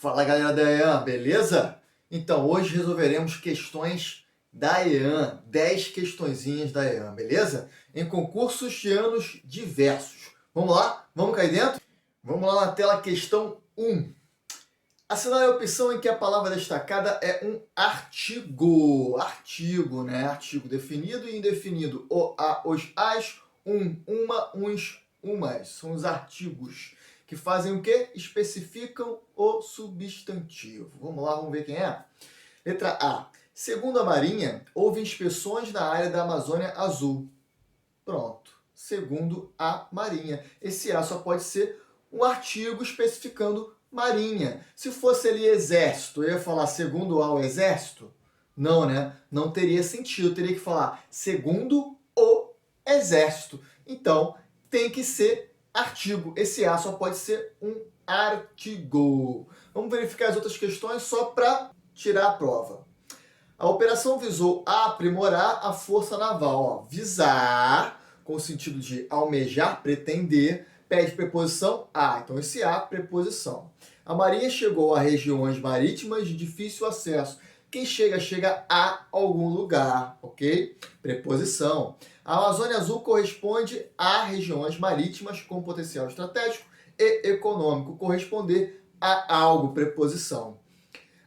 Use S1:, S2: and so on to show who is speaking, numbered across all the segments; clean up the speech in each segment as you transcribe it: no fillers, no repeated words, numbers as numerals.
S1: Fala galera da EAN, beleza? Então hoje resolveremos questões da EAN, 10 questõezinhas da EAN, beleza? Em concursos de anos diversos. Vamos lá? Vamos cair dentro? Vamos lá na tela, questão 1. Assinale a opção em que a palavra destacada é um artigo. Artigo, né? Artigo definido e indefinido. O, a, os, as, uma, uns, umas. São os artigos que fazem o quê? Especificam o substantivo. Vamos lá, vamos ver quem é? Letra A. Segundo a Marinha, houve inspeções na área da Amazônia Azul. Pronto. Segundo a Marinha. Esse A só pode ser um artigo especificando Marinha. Se fosse ali Exército, eu ia falar segundo ao Exército? Não, né? Não teria sentido. Eu teria que falar segundo o Exército. Então, tem que ser artigo. Esse A só pode ser um artigo. Vamos verificar as outras questões só para tirar a prova. A operação visou aprimorar a força naval. Ó, visar, com o sentido de almejar, pretender, pede preposição a. Então, esse A, preposição. A Marinha chegou a regiões marítimas de difícil acesso. Quem chega, chega a algum lugar, ok? Preposição. A Amazônia Azul corresponde a regiões marítimas com potencial estratégico e econômico. Corresponder a algo, preposição.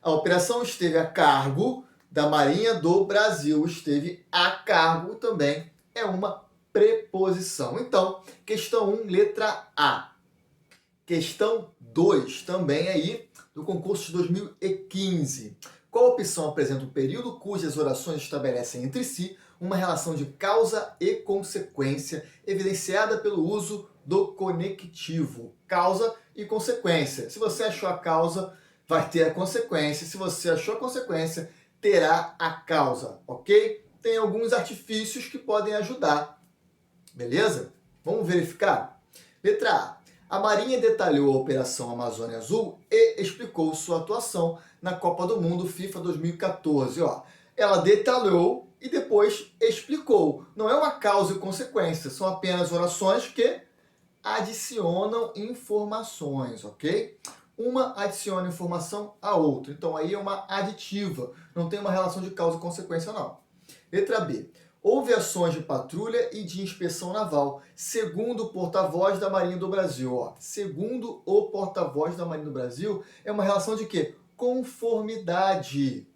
S1: A operação esteve a cargo da Marinha do Brasil. Esteve a cargo também é uma preposição. Então, questão 1, letra A. Questão 2, também aí do concurso de 2015. Qual opção apresenta um período cujas orações estabelecem entre si uma relação de causa e consequência, evidenciada pelo uso do conectivo? Causa e consequência. Se você achou a causa, vai ter a consequência. Se você achou a consequência, terá a causa, ok? Tem alguns artifícios que podem ajudar. Beleza? Vamos verificar? Letra A. A Marinha detalhou a Operação Amazônia Azul e explicou sua atuação na Copa do Mundo FIFA 2014. Ó, ela detalhou e depois explicou. Não é uma causa e consequência, são apenas orações que adicionam informações, ok? Uma adiciona informação à outra. Então aí é uma aditiva, não tem uma relação de causa e consequência não. Letra B. Houve ações de patrulha e de inspeção naval, segundo o porta-voz da Marinha do Brasil. Ó, segundo o porta-voz da Marinha do Brasil, é uma relação de quê? Conformidade.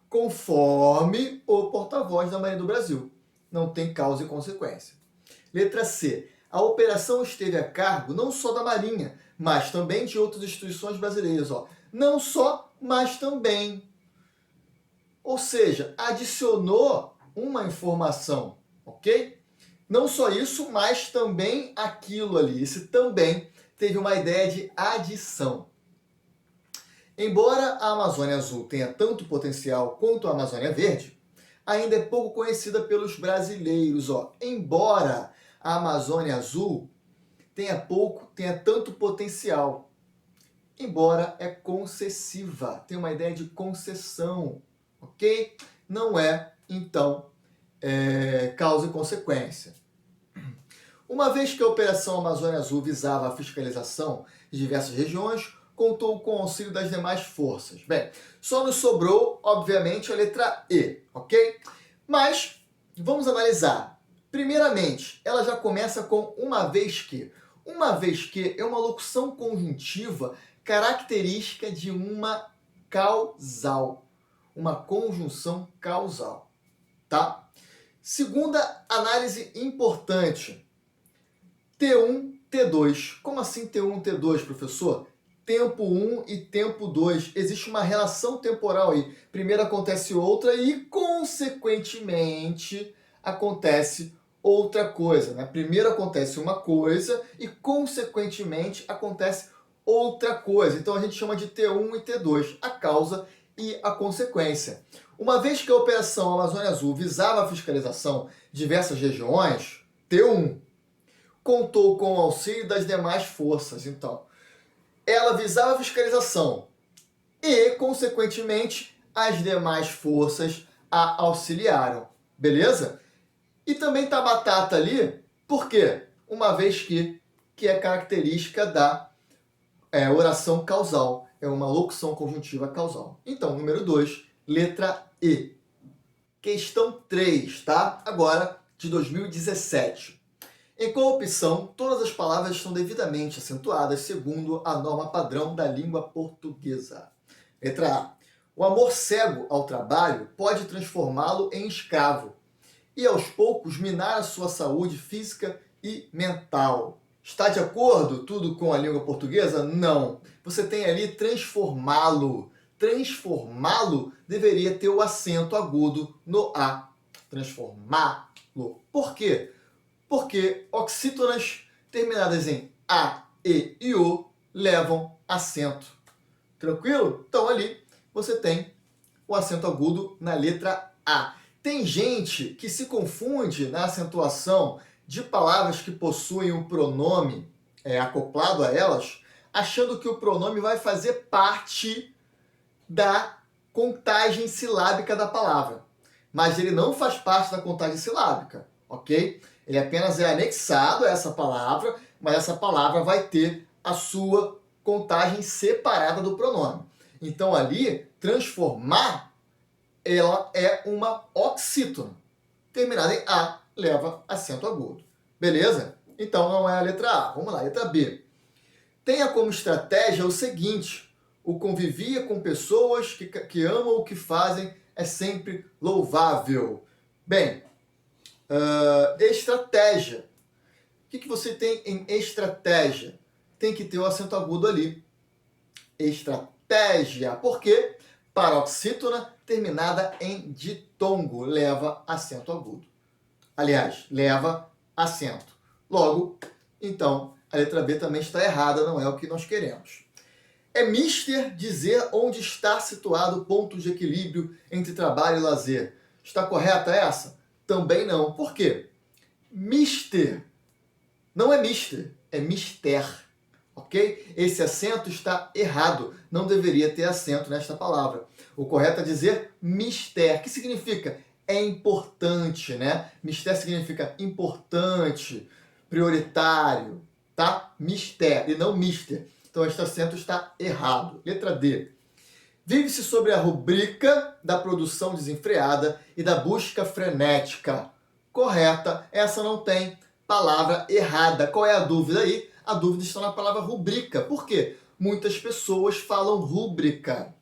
S1: Conforme o porta-voz da Marinha do Brasil. Não tem causa e consequência. Letra C. A operação esteve a cargo não só da Marinha, mas também de outras instituições brasileiras. Ó. Não só, mas também. Ou seja, adicionou uma informação, ok? Não só isso, mas também aquilo ali. Esse também teve uma ideia de adição. Embora a Amazônia Azul tenha tanto potencial quanto a Amazônia Verde, ainda é pouco conhecida pelos brasileiros. Ó. Embora a Amazônia Azul tenha tanto potencial, embora é concessiva, tem uma ideia de concessão, ok? Não é, então, causa e consequência. Uma vez que a Operação Amazônia Azul visava a fiscalização de diversas regiões, contou com o auxílio das demais forças. Bem, só nos sobrou, obviamente, a letra E, ok? Mas, vamos analisar. Primeiramente, ela já começa com uma vez que. Uma vez que é uma locução conjuntiva característica de uma causal. Uma conjunção causal, tá? Segunda análise importante. T1, T2. Como assim T1, T2, professor? Tempo 1 e tempo 2. Existe uma relação temporal aí. Primeiro acontece outra e, consequentemente, acontece outra coisa. Né? Primeiro acontece uma coisa e, consequentemente, acontece outra coisa. Então, a gente chama de T1 e T2. A causa e a consequência. Uma vez que a Operação Amazônia Azul visava a fiscalização de diversas regiões, T1, contou com o auxílio das demais forças. Então, ela visava a fiscalização e, consequentemente, as demais forças a auxiliaram. Beleza? E também tá batata ali, por quê? Uma vez que é característica da oração causal. é uma locução conjuntiva causal. Então, número 2, letra E. Questão 3, tá? Agora, de 2017. Em qual opção todas as palavras estão devidamente acentuadas segundo a norma padrão da língua portuguesa? Letra A. O amor cego ao trabalho pode transformá-lo em escravo e, aos poucos, minar a sua saúde física e mental. Está de acordo tudo com a língua portuguesa? Não. Você tem ali transformá-lo. Transformá-lo deveria ter o acento agudo no A. Transformá-lo. Por quê? Porque oxítonas terminadas em A, E e O levam acento. Tranquilo? Então ali você tem o acento agudo na letra A. Tem gente que se confunde na acentuação de palavras que possuem um pronome acoplado a elas, achando que o pronome vai fazer parte da contagem silábica da palavra. Mas ele não faz parte da contagem silábica, ok? Ele apenas é anexado a essa palavra, mas essa palavra vai ter a sua contagem separada do pronome. Então ali, transformar, ela é uma oxítona. Terminada em A, leva acento agudo. Beleza? Então não é a letra A. Vamos lá, letra B. Tenha como estratégia o seguinte: o convivia com pessoas que amam o que fazem é sempre louvável. Bem, estratégia. O que você tem em estratégia? Tem que ter o acento agudo ali. Estratégia. Por quê? Paroxítona terminada em ditongo leva acento agudo. Aliás, leva acento. Logo, então, a letra B também está errada, não é o que nós queremos. É mister dizer onde está situado o ponto de equilíbrio entre trabalho e lazer. Está correta essa? Também não. Por quê? Mister não é mister, é mister. Ok? Esse acento está errado. Não deveria ter acento nesta palavra. O correto é dizer mister, que significa é importante, né? Mister significa importante, prioritário, tá? Mister e não mister. Então este acento está errado. Letra D. Vive-se sobre a rubrica da produção desenfreada e da busca frenética. Correta. Essa não tem palavra errada. Qual é a dúvida aí? A dúvida está na palavra rubrica. Por quê? Muitas pessoas falam rúbrica.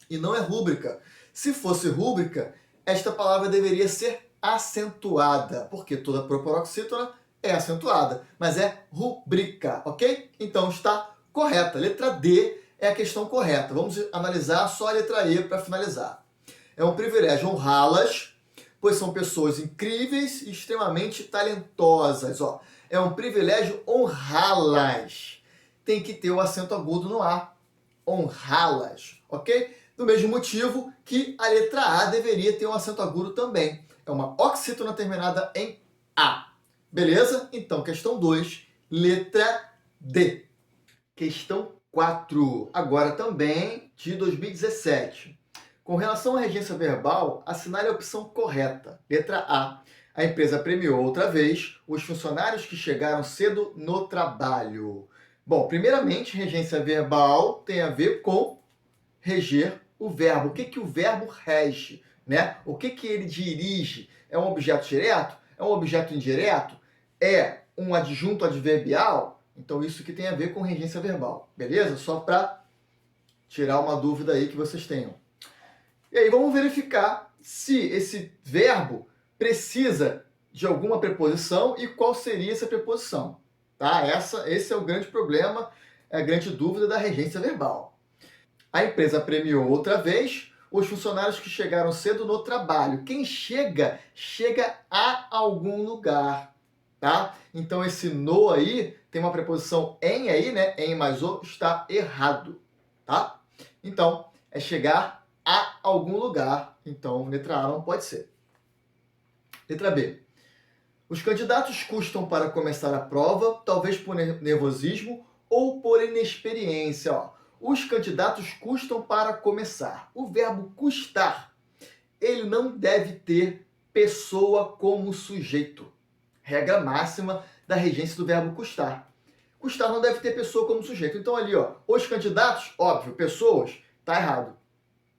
S1: E não é rúbrica. Se fosse rúbrica, esta palavra deveria ser acentuada. Porque toda proparoxítona é acentuada. Mas é rubrica, ok? Então está correta. Letra D é a questão correta. Vamos analisar só a letra E para finalizar. É um privilégio honrá-las, pois são pessoas incríveis e extremamente talentosas. Ó, é um privilégio honrá-las. Tem que ter o acento agudo no A. Honrá-las, ok? Do mesmo motivo que a letra A deveria ter um acento agudo também. É uma oxítona terminada em A. Beleza? Então, questão 2, letra D. Questão 4, agora também de 2017. Com relação à regência verbal, assinale a opção correta. Letra A. A empresa premiou outra vez os funcionários que chegaram cedo no trabalho. Bom, primeiramente, regência verbal tem a ver com reger o verbo. O que o verbo rege, né? O que ele dirige? É um objeto direto? É um objeto indireto? É um adjunto adverbial? Então, isso que tem a ver com regência verbal, beleza? Só para tirar uma dúvida aí que vocês tenham. E aí, vamos verificar se esse verbo precisa de alguma preposição e qual seria essa preposição. Tá? Esse é o grande problema, é a grande dúvida da regência verbal. A empresa premiou outra vez os funcionários que chegaram cedo no trabalho. Quem chega, chega a algum lugar. Tá? Então, esse no aí tem uma preposição em aí, né? Em mais o está errado. Tá? Então, é chegar a algum lugar. Então, letra A não pode ser. Letra B. Os candidatos custam para começar a prova, talvez por nervosismo ou por inexperiência. Ó. Os candidatos custam para começar. O verbo custar, ele não deve ter pessoa como sujeito. Regra máxima da regência do verbo custar. Custar não deve ter pessoa como sujeito. Então ali, ó, os candidatos, óbvio, pessoas, tá errado,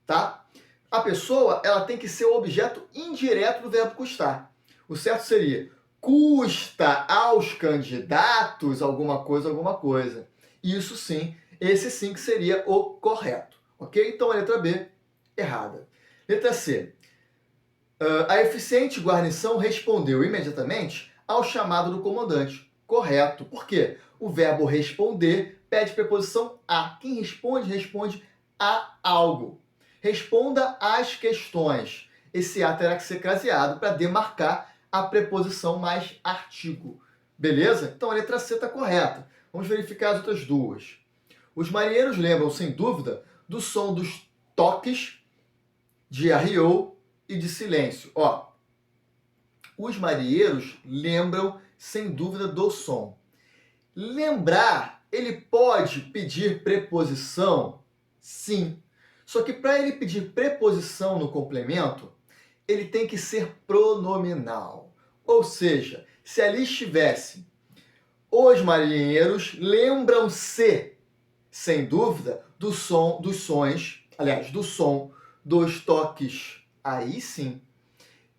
S1: tá? A pessoa, ela tem que ser o objeto indireto do verbo custar. O certo seria, custa aos candidatos alguma coisa, alguma coisa. Isso sim, esse sim que seria o correto, ok? Então a letra B, errada. Letra C. A eficiente guarnição respondeu imediatamente ao chamado do comandante. Correto. Por quê? O verbo responder pede preposição a. Quem responde, responde a algo. Responda às questões. Esse a terá que ser craseado para demarcar a preposição mais artigo. Beleza? Então a letra C está correta. Vamos verificar as outras duas. Os marinheiros lembram, sem dúvida, do som dos toques de arriou e de silêncio. Ó, os marinheiros lembram, sem dúvida, do som. Lembrar, ele pode pedir preposição? Sim. Só que para ele pedir preposição no complemento, ele tem que ser pronominal. Ou seja, se ali estivesse os marinheiros lembram-se, sem dúvida, do som dos toques, aí sim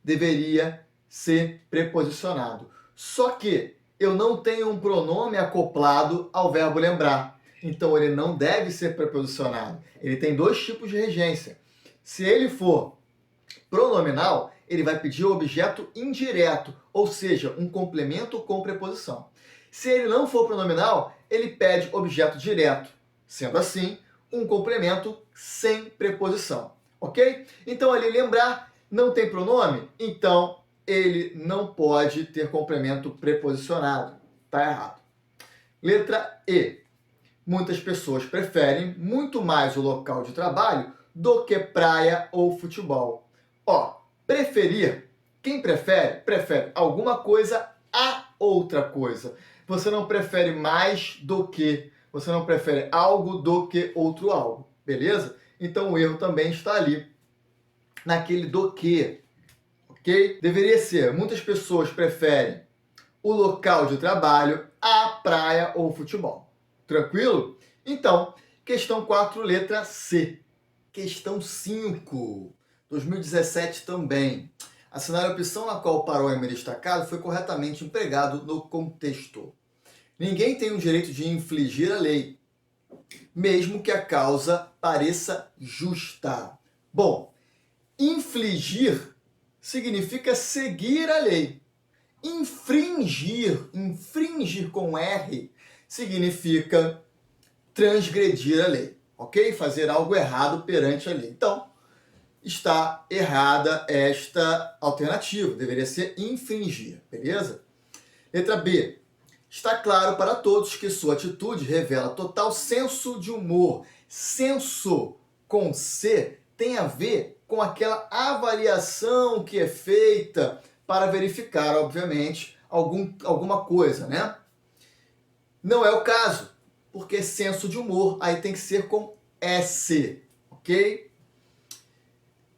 S1: deveria ser preposicionado. Só que eu não tenho um pronome acoplado ao verbo lembrar, então ele não deve ser preposicionado. Ele tem dois tipos de regência. Se ele for pronominal, ele vai pedir o objeto indireto, ou seja, um complemento com preposição. Se ele não for pronominal, ele pede objeto direto. Sendo assim, um complemento sem preposição. Ok? Então, ali lembrar não tem pronome, então ele não pode ter complemento preposicionado. Está errado. Letra E. Muitas pessoas preferem muito mais o local de trabalho do que praia ou futebol. Ó, preferir, quem prefere, prefere alguma coisa a outra coisa. Você não prefere mais do que, você não prefere algo do que outro algo, beleza? Então o erro também está ali, naquele do que, ok? Deveria ser, muitas pessoas preferem o local de trabalho à praia ou futebol. Tranquilo? Então, questão 4, letra C. Questão 5, 2017 também. Assinar a opção na qual o parónimo destacado foi corretamente empregado no contexto. Ninguém tem o direito de infligir a lei, mesmo que a causa pareça justa. Bom, infligir significa seguir a lei. Infringir com R, significa transgredir a lei, ok? Fazer algo errado perante a lei. Então, está errada esta alternativa, deveria ser infringir, beleza? Letra B. Está claro para todos que sua atitude revela total senso de humor. Senso com C tem a ver com aquela avaliação que é feita para verificar, obviamente, alguma coisa, né? Não é o caso, porque senso de humor aí tem que ser com S, ok?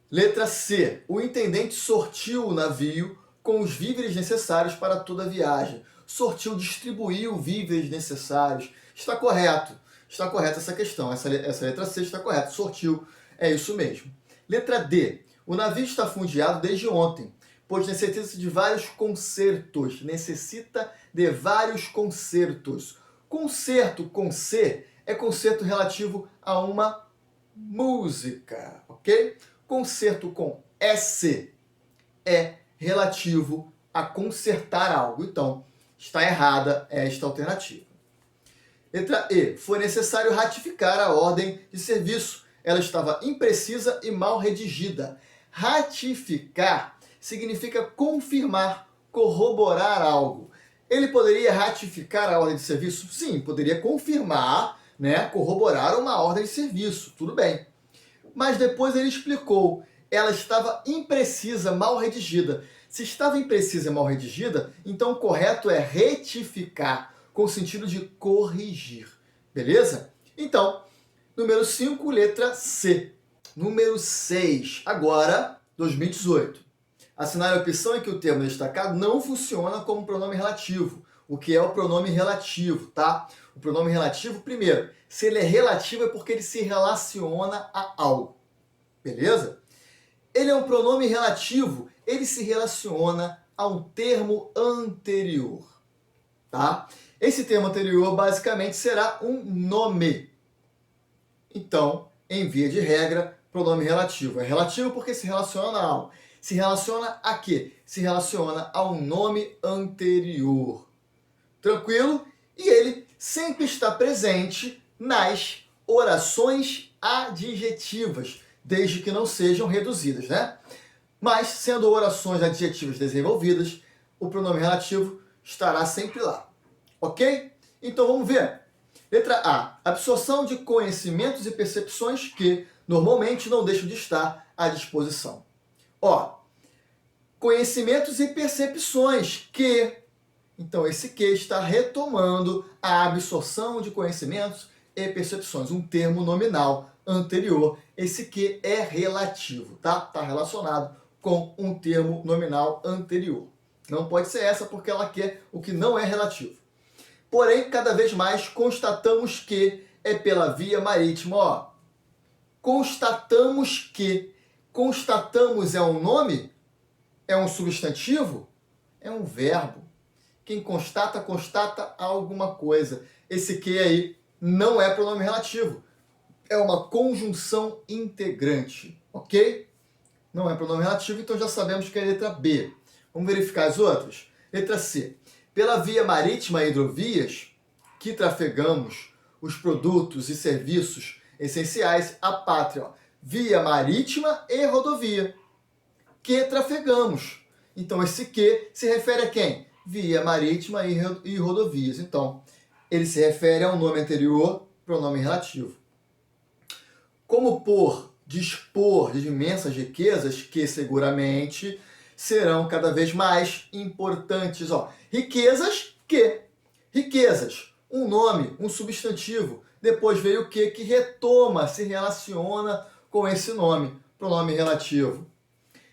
S1: Letra C. O intendente sortiu o navio com os víveres necessários para toda a viagem. Sortiu, distribuiu víveres necessários. Está correto. Está correta essa questão. Essa letra C está correta. Sortiu. É isso mesmo. Letra D. O navio está fundeado desde ontem, pois necessita de vários concertos. Necessita de vários concertos. Concerto com C é concerto relativo a uma música, ok? Concerto com S é relativo a consertar algo. Então, está errada esta alternativa. Letra E. Foi necessário ratificar a ordem de serviço. Ela estava imprecisa e mal redigida. Ratificar significa confirmar, corroborar algo. Ele poderia ratificar a ordem de serviço? Sim, poderia confirmar, né, corroborar uma ordem de serviço. Tudo bem. Mas depois ele explicou, ela estava imprecisa, mal redigida. Se estava imprecisa e mal redigida, então o correto é retificar, com o sentido de corrigir. Beleza? Então, número 5, letra C. Número 6, agora, 2018. Assinar a opção em que o termo destacado não funciona como pronome relativo. o que é o pronome relativo, tá? O pronome relativo, primeiro, se ele é relativo é porque ele se relaciona a algo, beleza? Ele é um pronome relativo, ele se relaciona a um termo anterior, tá? Esse termo anterior basicamente será um nome. Então, em via de regra, pronome relativo. É relativo porque se relaciona a algo. Se relaciona a quê? Se relaciona a um nome anterior. Tranquilo? E ele sempre está presente nas orações adjetivas, desde que não sejam reduzidas, né? Mas, sendo orações adjetivas desenvolvidas, o pronome relativo estará sempre lá. Ok? Então vamos ver. Letra A. Absorção de conhecimentos e percepções que normalmente não deixam de estar à disposição. Ó, conhecimentos e percepções que. Então, esse que está retomando a absorção de conhecimentos e percepções, um termo nominal anterior. Esse que é relativo, tá? Está relacionado com um termo nominal anterior. Não pode ser essa porque ela quer o que não é relativo. Porém, cada vez mais constatamos que é pela via marítima. Ó, constatamos que. Constatamos é um nome? É um substantivo? É um verbo. Quem constata, constata alguma coisa. Esse que aí não é pronome relativo. É uma conjunção integrante, ok? Não é pronome relativo, então já sabemos que é a letra B. Vamos verificar as outras? Letra C. Pela via marítima e hidrovias, que trafegamos os produtos e serviços essenciais à pátria. Ó. Via marítima e rodovia, que trafegamos. Então, esse que se refere a quem? Via marítima e rodovias. Então, ele se refere ao nome anterior, pronome relativo. Como por dispor de imensas riquezas que seguramente serão cada vez mais importantes. Ó, riquezas que? Riquezas, um nome, um substantivo. Depois veio o que retoma, se relaciona com esse nome, pronome relativo.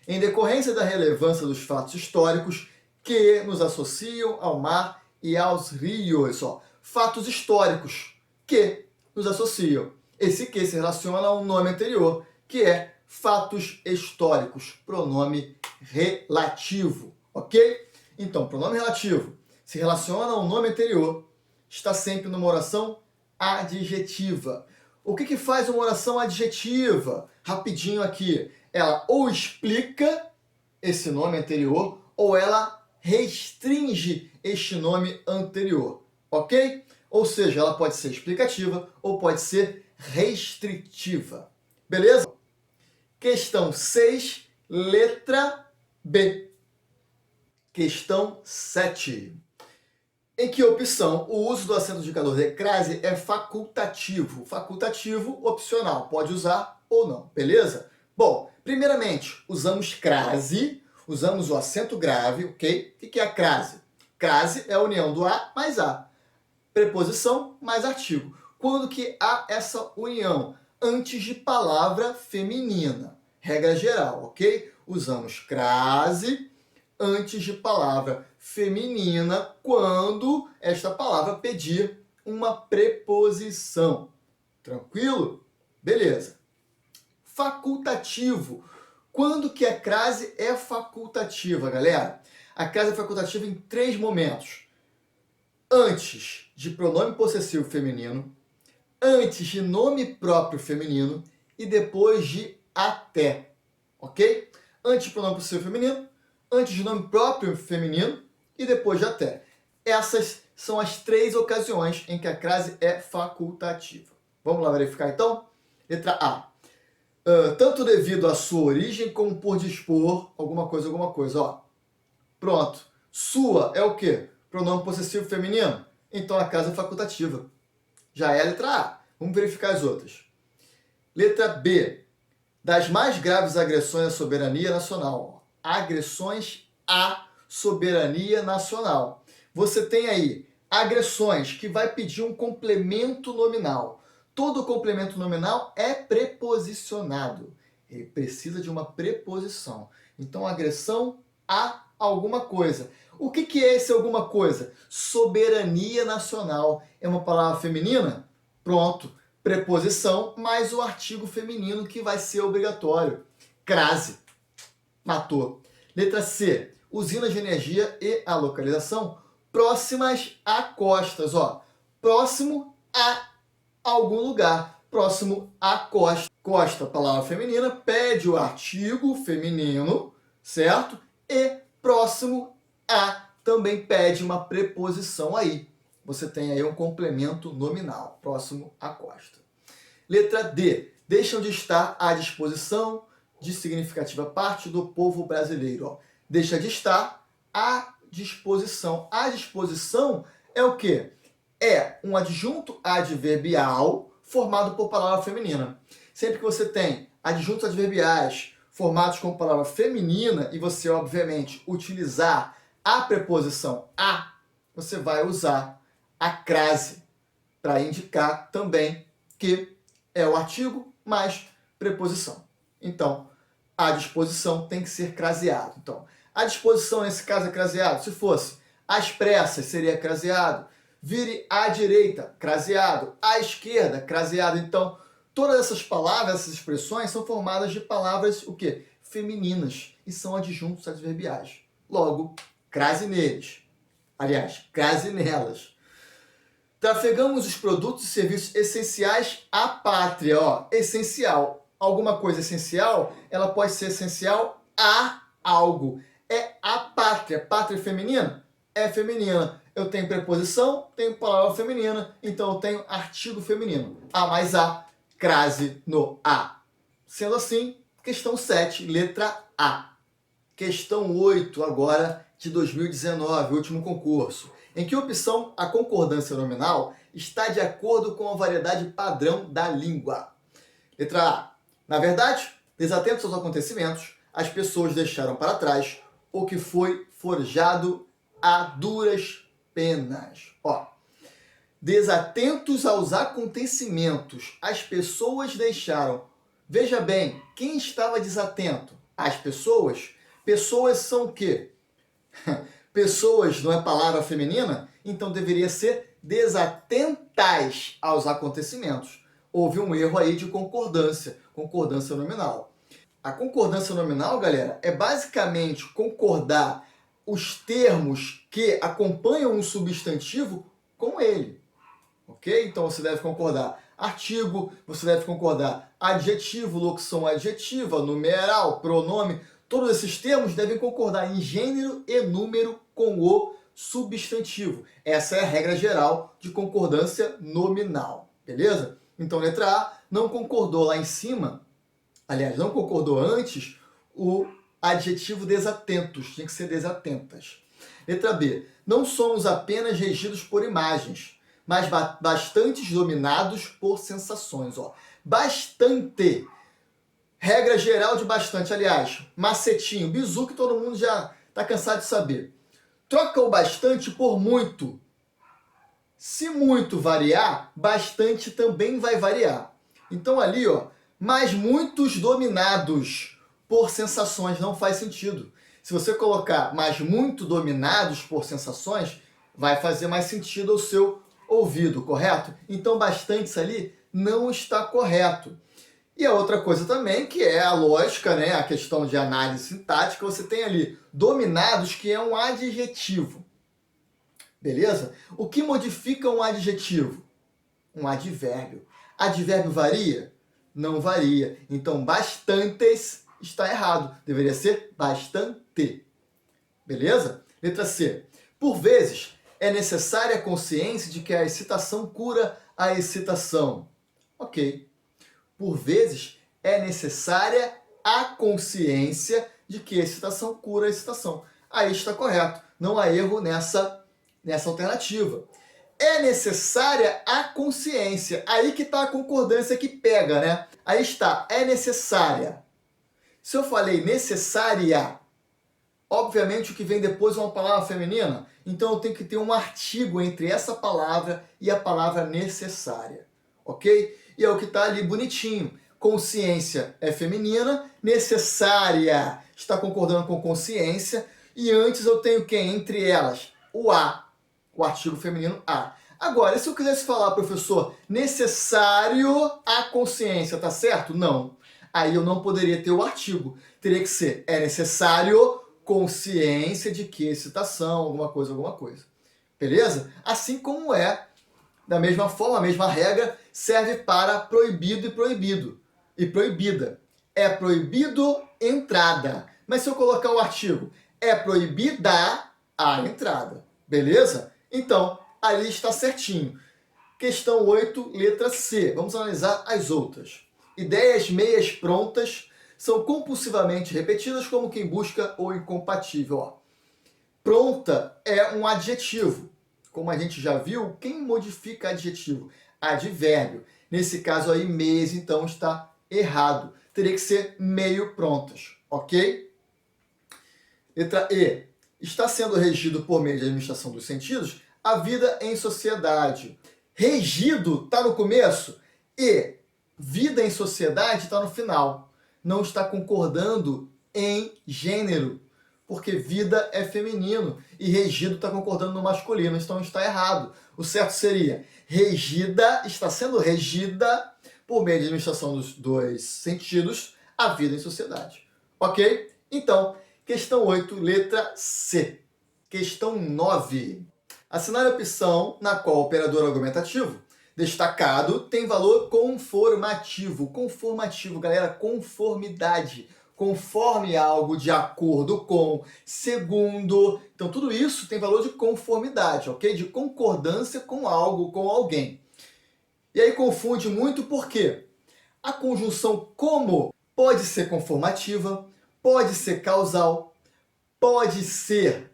S1: Em decorrência da relevância dos fatos históricos que nos associam ao mar e aos rios. Ó, fatos históricos que nos associam. Esse que se relaciona ao nome anterior, que é fatos históricos, pronome relativo, ok? Então, pronome relativo se relaciona ao nome anterior, está sempre numa oração adjetiva. O que faz uma oração adjetiva? Rapidinho aqui. Ela ou explica esse nome anterior, ou ela restringe este nome anterior, ok? Ou seja, ela pode ser explicativa ou pode ser restritiva. Beleza? Questão 6, letra B. Questão 7. Em que opção o uso do acento indicador de crase é facultativo? Facultativo, opcional. Pode usar ou não, beleza? Bom, primeiramente, usamos crase, usamos o acento grave, ok? O que é a crase? Crase é a união do A mais A. Preposição mais artigo. Quando que há essa união? Antes de palavra feminina. Regra geral, ok? Usamos crase antes de palavra feminina quando esta palavra pedir uma preposição. Tranquilo? Beleza. Facultativo. Quando que a crase é facultativa, galera? A crase é facultativa em 3 momentos. Antes de pronome possessivo feminino, antes de nome próprio feminino e depois de até, ok? Antes de pronome possessivo feminino, antes de nome próprio feminino e depois de até. Essas são as 3 ocasiões em que a crase é facultativa. Vamos lá verificar então? Letra A. Tanto devido à sua origem como por dispor alguma coisa. Ó. Pronto. Sua é o quê? Pronome possessivo feminino? Então a crase é facultativa. Já é a letra A. Vamos verificar as outras. Letra B. Das mais graves agressões à soberania nacional. Agressões à soberania nacional. Você tem aí agressões que vai pedir um complemento nominal. Todo complemento nominal é preposicionado. Ele precisa de uma preposição. Então, agressão à alguma coisa. O que é esse alguma coisa? Soberania nacional. É uma palavra feminina? Pronto. Preposição mais o artigo feminino que vai ser obrigatório. Crase. Matou. Letra C. Usinas de energia e a localização próximas a costas. Ó, próximo a algum lugar. Próximo à costa. Costa, palavra feminina, pede o artigo feminino, certo? E próximo a também pede uma preposição aí. Você tem aí um complemento nominal, próximo à costa. Letra D. Deixam de estar à disposição de significativa parte do povo brasileiro. Ó. Deixa de estar à disposição. À disposição é o quê? É um adjunto adverbial formado por palavra feminina. Sempre que você tem adjuntos adverbiais formados com palavra feminina e você, obviamente, utilizar a preposição a, você vai usar a crase para indicar também que é o artigo mais preposição. Então, à disposição tem que ser craseado. Então, à disposição, nesse caso, é craseado. Se fosse às pressas, seria craseado. Vire à direita, craseado. À esquerda, craseado. Então, todas essas palavras, essas expressões, são formadas de palavras, o quê? Femininas. E são adjuntos adverbiais. Logo, crase neles. Aliás, crase nelas. Trafegamos os produtos e serviços essenciais à pátria. Ó, essencial. Alguma coisa essencial, ela pode ser essencial a algo. É a pátria. Pátria feminina? É feminina. Eu tenho preposição, tenho palavra feminina, então eu tenho artigo feminino. A mais A, crase no A. Sendo assim, questão 7, letra A. Questão 8 agora de 2019, último concurso. Em que opção a concordância nominal está de acordo com a variedade padrão da língua? Letra A. Na verdade, desatentos aos acontecimentos, as pessoas deixaram para trás o que foi forjado a duras penas. Ó, desatentos aos acontecimentos, as pessoas deixaram. Veja bem, quem estava desatento? As pessoas? Pessoas são o quê? Pessoas não é palavra feminina? Então deveria ser desatentas aos acontecimentos. Houve um erro aí de concordância nominal. A concordância nominal, galera, é basicamente concordar os termos que acompanham um substantivo com ele. Ok? Então você deve concordar artigo, você deve concordar adjetivo, locução adjetiva, numeral, pronome. Todos esses termos devem concordar em gênero e número com o substantivo. Essa é a regra geral de concordância nominal. Beleza? Então, letra A, não concordou lá em cima, aliás, não concordou antes o adjetivo desatentos, tinha que ser desatentas. Letra B, não somos apenas regidos por imagens, mas bastantes dominados por sensações. Ó. Bastante. Regra geral de bastante, aliás, macetinho, bizu que todo mundo já está cansado de saber. Troca o bastante por muito. Se muito variar, bastante também vai variar. Então ali, ó, mas muitos dominados por sensações não faz sentido. Se você colocar mais muito dominados por sensações, vai fazer mais sentido ao seu ouvido, correto? Então bastantes ali não está correto. E a outra coisa também, que é a lógica, né, a questão de análise sintática, você tem ali dominados, que é um adjetivo. Beleza? O que modifica um adjetivo? Um advérbio. Advérbio varia? Não varia. Então, bastantes está errado. Deveria ser bastante. Beleza? Letra C. Por vezes, é necessária a consciência de que a excitação cura a excitação. Ok. Por vezes, é necessária a consciência de que a excitação cura a excitação. Aí está correto. Não há erro nessa alternativa. É necessária a consciência. Aí que está a concordância que pega, né? Aí está, é necessária. Se eu falei necessária, obviamente o que vem depois é uma palavra feminina, então eu tenho que ter um artigo entre essa palavra e a palavra necessária. Ok? E é o que está ali bonitinho. Consciência é feminina, necessária está concordando com consciência. e antes eu tenho quem? Entre elas, o a, o artigo feminino a. Agora, e se eu quisesse falar, professor, necessário à consciência, tá certo? Não. Aí eu não poderia ter o artigo. Teria que ser, é necessário consciência de que excitação, alguma coisa. Beleza? Assim como é, da mesma forma, a mesma regra serve para proibido e proibido. E proibida. É proibido entrada. Mas se eu colocar o artigo, é proibida a entrada. Beleza? Então, ali está certinho. Questão 8, letra C. Vamos analisar as outras. Ideias meias prontas são compulsivamente repetidas como quem busca ou incompatível. Ó. Pronta é um adjetivo. Como a gente já viu, quem modifica adjetivo? Advérbio. Nesse caso aí, meias, então, está errado. Teria que ser meio prontas, ok? Letra E. Está sendo regido por meio de administração dos sentidos a vida em sociedade. Regido está no começo e vida em sociedade está no final. Não está concordando em gênero, porque vida é feminino e regido está concordando no masculino, então está errado. O certo seria regida, está sendo regida por meio de administração dos sentidos a vida em sociedade. Ok? Então, questão 8, letra C. Questão 9. Assinale a opção na qual o operador argumentativo destacado tem valor conformativo. Conformativo, galera, conformidade. Conforme algo, de acordo com, segundo. Então, tudo isso tem valor de conformidade, ok? De concordância com algo, com alguém. E aí confunde muito porque a conjunção como pode ser conformativa, pode ser causal, pode ser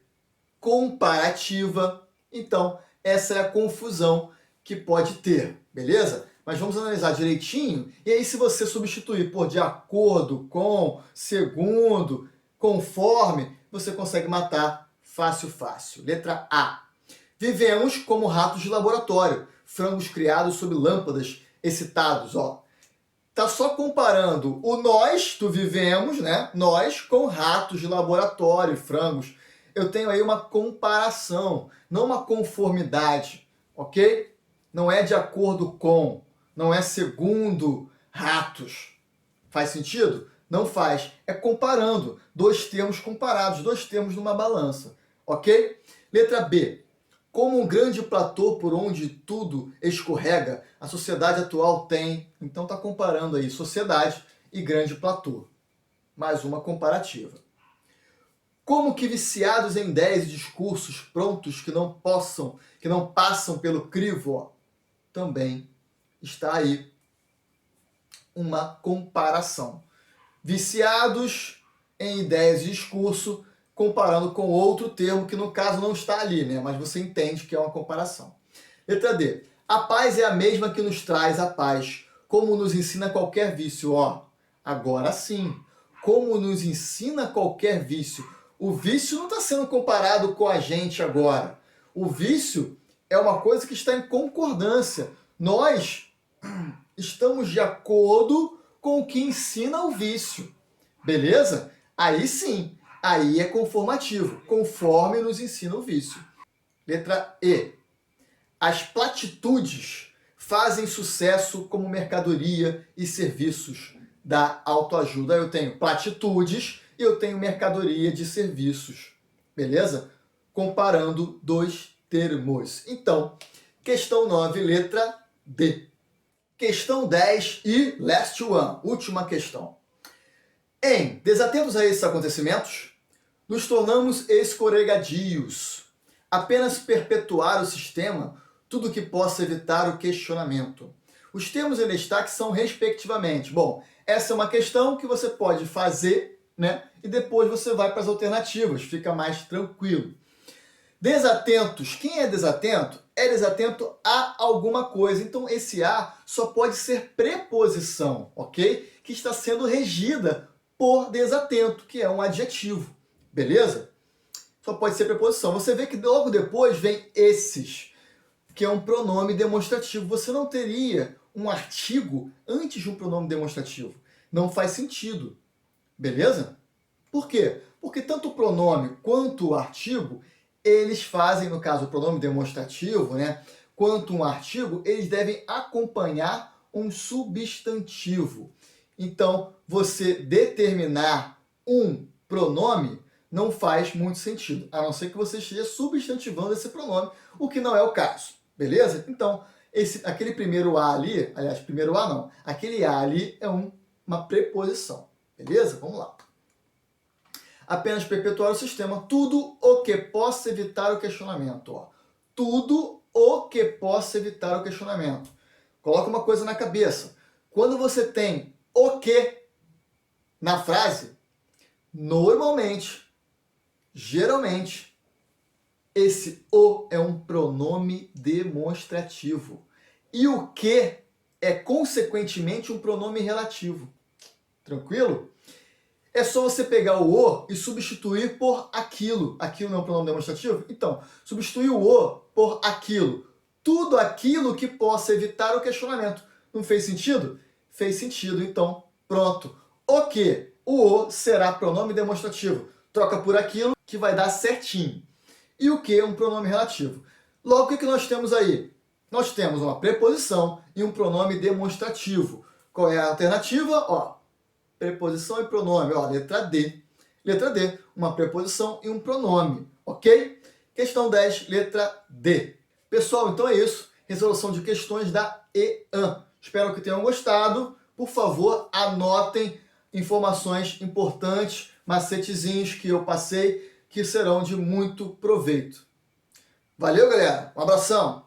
S1: comparativa. Então, essa é a confusão que pode ter, beleza? Mas vamos analisar direitinho, e aí se você substituir por de acordo com, segundo, conforme, você consegue matar fácil. Letra A. Vivemos como ratos de laboratório, frangos criados sob lâmpadas excitados, ó. Tá só comparando o nós, do vivemos, né? Nós com ratos de laboratório, frangos. Eu tenho aí uma comparação, não uma conformidade, ok? Não é de acordo com, não é segundo ratos. Faz sentido? Não faz. É comparando. Dois termos comparados, dois termos numa balança, ok? Letra B. Como um grande platô por onde tudo escorrega, a sociedade atual tem... Então está comparando aí sociedade e grande platô. Mais uma comparativa. Como que viciados em ideias e discursos prontos que não passam pelo crivo, ó, também está aí uma comparação. Viciados em ideias e discurso, comparando com outro termo que no caso não está ali, né? Mas você entende que é uma comparação. Letra D. A paz é a mesma que nos traz a paz, como nos ensina qualquer vício. Ó, agora sim. Como nos ensina qualquer vício. O vício não está sendo comparado com a gente agora. O vício é uma coisa que está em concordância. Nós estamos de acordo com o que ensina o vício. Beleza? Aí sim. Aí é conformativo, conforme nos ensina o vício. Letra E. As platitudes fazem sucesso como mercadoria e serviços da autoajuda. Eu tenho platitudes e eu tenho mercadoria de serviços. Beleza? Comparando dois termos. Então, questão 9, letra D. Questão 10 e last one, última questão. Em desatentos a esses acontecimentos, nos tornamos escorregadios. Apenas perpetuar o sistema, tudo que possa evitar o questionamento. Os termos em destaque são respectivamente. Bom, essa é uma questão que você pode fazer, né? E depois você vai para as alternativas, fica mais tranquilo. Desatentos. Quem é desatento? É desatento a alguma coisa. Então, esse a só pode ser preposição, ok? Que está sendo regida por desatento, que é um adjetivo. Beleza? Só pode ser preposição. Você vê que logo depois vem esses, que é um pronome demonstrativo. Você não teria um artigo antes de um pronome demonstrativo. Não faz sentido. Beleza? Por quê? Porque tanto o pronome quanto o artigo, eles fazem, no caso, o pronome demonstrativo, né, quanto um artigo, eles devem acompanhar um substantivo. Então, você determinar um pronome não faz muito sentido, a não ser que você esteja substantivando esse pronome, o que não é o caso, beleza? Então, aquele primeiro A ali, aliás, primeiro A não, aquele A ali é uma preposição, beleza? Vamos lá. Apenas perpetuar o sistema, tudo o que possa evitar o questionamento. Ó. Tudo o que possa evitar o questionamento. Coloca uma coisa na cabeça. Quando você tem o que na frase, normalmente, geralmente, esse o é um pronome demonstrativo. E o que é, consequentemente, um pronome relativo. Tranquilo? É só você pegar o "o" e substituir por aquilo. Aquilo não é um pronome demonstrativo? Então, substituir o "o" por aquilo. Tudo aquilo que possa evitar o questionamento. Não fez sentido? Fez sentido, então pronto. O que? O "o" será pronome demonstrativo. Troca por aquilo que vai dar certinho. E o que é um pronome relativo? Logo, o que nós temos aí? Nós temos uma preposição e um pronome demonstrativo. Qual é a alternativa? Ó, preposição e pronome. Ó, letra D. Letra D, uma preposição e um pronome, ok? Questão 10, letra D. Pessoal, então é isso. Resolução de questões da EAN. Espero que tenham gostado. Por favor, anotem informações importantes, macetezinhos que eu passei, que serão de muito proveito. Valeu, galera. Um abração.